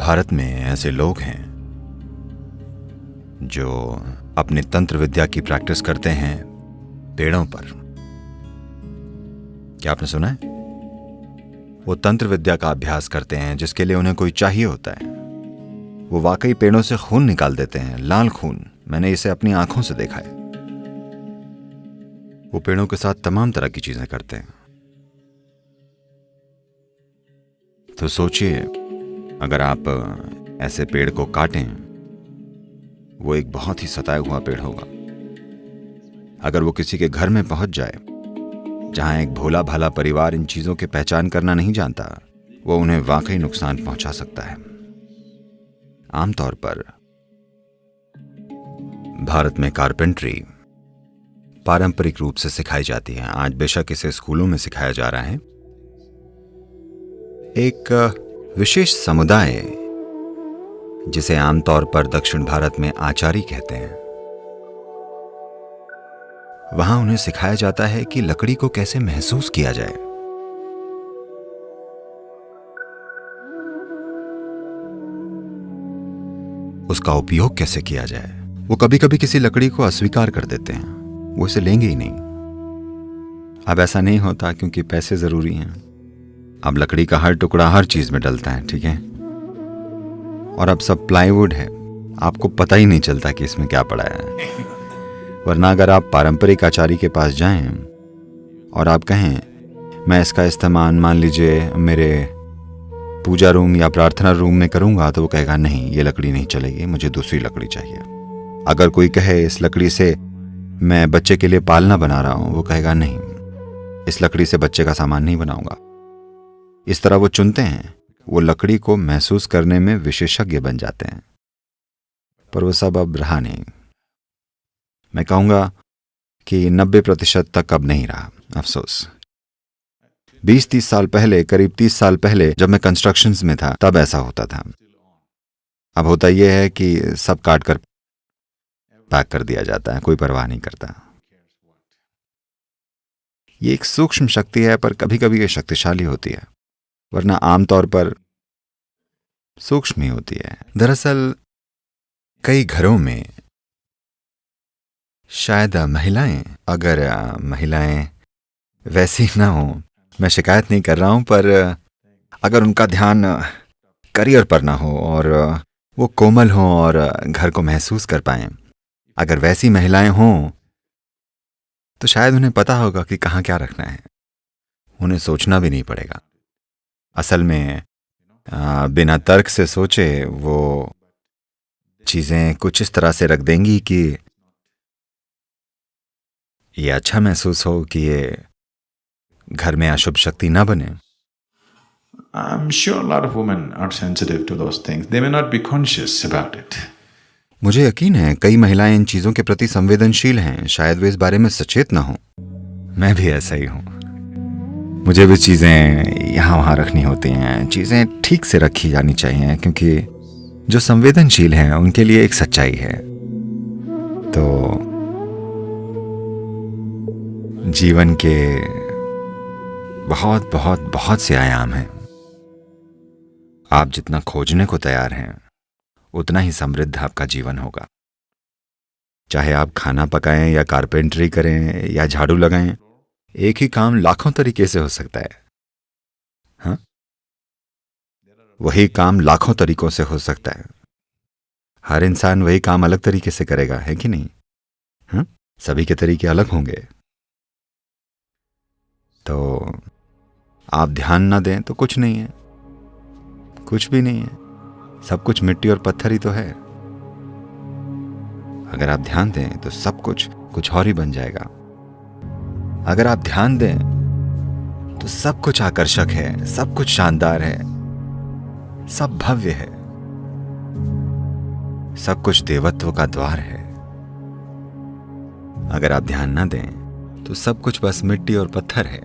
भारत में ऐसे लोग हैं जो अपनी तंत्र विद्या की प्रैक्टिस करते हैं पेड़ों पर। क्या आपने सुना है? वो तंत्र विद्या का अभ्यास करते हैं जिसके लिए उन्हें कोई चाहिए होता है। वो वाकई पेड़ों से खून निकाल देते हैं, लाल खून। मैंने इसे अपनी आंखों से देखा है। वो पेड़ों के साथ तमाम तरह की चीजें करते हैं। तो सोचिए, अगर आप ऐसे पेड़ को काटें, वो एक बहुत ही सताया हुआ पेड़ होगा। अगर वो किसी के घर में पहुंच जाए जहां एक भोला भाला परिवार इन चीजों की पहचान करना नहीं जानता, वो उन्हें वाकई नुकसान पहुंचा सकता है। आमतौर पर भारत में कारपेंट्री पारंपरिक रूप से सिखाई जाती है। आज बेशक इसे स्कूलों में सिखाया जा रहा है। एक विशेष समुदाय जिसे आमतौर पर दक्षिण भारत में आचारी कहते हैं, वहां उन्हें सिखाया जाता है कि लकड़ी को कैसे महसूस किया जाए। उसका उपयोग कैसे किया जाए। वो कभी कभी किसी लकड़ी को अस्वीकार कर देते हैं, वो इसे लेंगे ही नहीं। अब ऐसा नहीं होता क्योंकि पैसे जरूरी हैं। अब लकड़ी का हर टुकड़ा हर चीज में डलता है, ठीक है? और अब सब प्लाईवुड है, आपको पता ही नहीं चलता कि इसमें क्या पड़ा है। वरना अगर आप पारंपरिक आचारी के पास जाएं और आप कहें मैं इसका इस्तेमाल मान लीजिए मेरे पूजा रूम या प्रार्थना रूम में करूंगा, तो वो कहेगा नहीं, ये लकड़ी नहीं चलेगी, मुझे दूसरी लकड़ी चाहिए। अगर कोई कहे इस लकड़ी से मैं बच्चे के लिए पालना बना रहा हूं, वो कहेगा नहीं, इस लकड़ी से बच्चे का सामान नहीं बनाऊंगा। इस तरह वो चुनते हैं। वो लकड़ी को महसूस करने में विशेषज्ञ बन जाते हैं। पर वो सब अब रहा नहीं। मैं कहूंगा कि 90% तक अब नहीं रहा, अफसोस। 20-30 साल पहले, करीब 30 साल पहले जब मैं कंस्ट्रक्शंस में था, तब ऐसा होता था। अब होता यह है कि सब काट कर पैक कर दिया जाता है, कोई परवाह नहीं करता। ये एक सूक्ष्म शक्ति है, पर कभी कभी ये शक्तिशाली होती है, वरना आमतौर पर सूक्ष्म ही होती है। दरअसल कई घरों में शायद अगर महिलाएं वैसी ना हो, मैं शिकायत नहीं कर रहा हूं, पर अगर उनका ध्यान करियर पर ना हो और वो कोमल हो और घर को महसूस कर पाएं, अगर वैसी महिलाएं हों तो शायद उन्हें पता होगा कि कहाँ क्या रखना है। उन्हें सोचना भी नहीं पड़ेगा। असल में बिना तर्क से सोचे वो चीजें कुछ इस तरह से रख देंगी कि ये अच्छा महसूस हो कि ये घर में अशुभ शक्ति ना बने। I'm sure a lot of women are sensitive to those things. They may not be conscious about it. मुझे यकीन है कई महिलाएं इन चीजों के प्रति संवेदनशील हैं। शायद वे इस बारे में सचेत ना हो। मैं भी ऐसा ही हूं। मुझे भी चीजें यहां वहां रखनी होती हैं। चीजें ठीक से रखी जानी चाहिए, क्योंकि जो संवेदनशील हैं उनके लिए एक सच्चाई है। तो जीवन के बहुत बहुत बहुत से आयाम हैं। आप जितना खोजने को तैयार हैं, उतना ही समृद्ध आपका जीवन होगा। चाहे आप खाना पकाएं या कारपेंटरी करें या झाड़ू लगाएं, एक ही काम लाखों तरीके से हो सकता है। हाँ, वही काम लाखों तरीकों से हो सकता है। हर इंसान वही काम अलग तरीके से करेगा, है कि नहीं? हाँ, सभी के तरीके अलग होंगे। तो आप ध्यान ना दें तो कुछ नहीं है, कुछ भी नहीं है। सब कुछ मिट्टी और पत्थर ही तो है। अगर आप ध्यान दें तो सब कुछ कुछ और ही बन जाएगा। अगर आप ध्यान दें तो सब कुछ आकर्षक है, सब कुछ शानदार है, सब भव्य है, सब कुछ देवत्व का द्वार है। अगर आप ध्यान ना दें तो सब कुछ बस मिट्टी और पत्थर है।